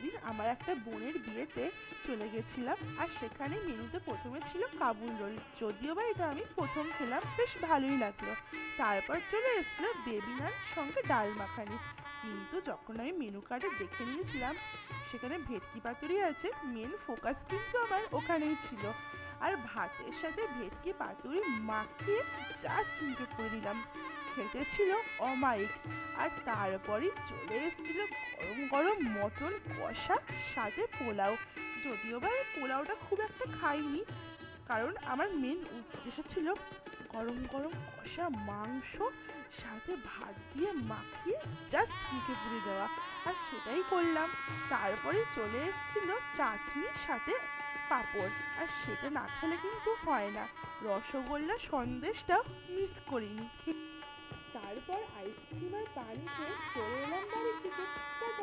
সেদিন আমার একটা বোনের বিয়েতে চলে গেছিলাম, আর সেখানে মেনুতে প্রথমে ছিল কাবুল রোল। যদিও বা এটা আমি প্রথম খেলাম, বেশ ভালোই লাগলো। তারপর চলে এসেছিল বেবি নান সঙ্গে ডাল মাখানি। কিন্তু যখন আমি মেনু কার্ডে দেখে নিয়েছিলাম সেখানে ভেটকি পাতুরি আছে, মেন ফোকাস কিন্তু আমার ওখানেই ছিল। আর ভাতের সাথে ভেটকি পাতুরি মাখিয়ে জাস্ট মুখে পুরে দিলাম। খেতে ছিল অমায়িক। আর তারপরেই চলে এসেছিল গরম গরম মটন কষা, সাথে পোলাও। যদিও বা এই পোলাওটা খুব একটা খাইনি, কারণ আমার মেন উদ্দেশ্য ছিল গরম গরম কষা মাংস সাথে ভাত দিয়ে মাখিয়ে জাস্ট মুখে পুরে দেওয়া। আর সেটাই করলাম। তারপরে চলে এসেছিল চাটনি সাথে পাঁপড়, আর সেটা না খেলে কিন্তু হয় না। রসগোল্লা সন্দেশটাও মিস করিনি। তারপর আইসক্রিম আর পানি খেয়ে চলে এলাম বাড়ির দিকে।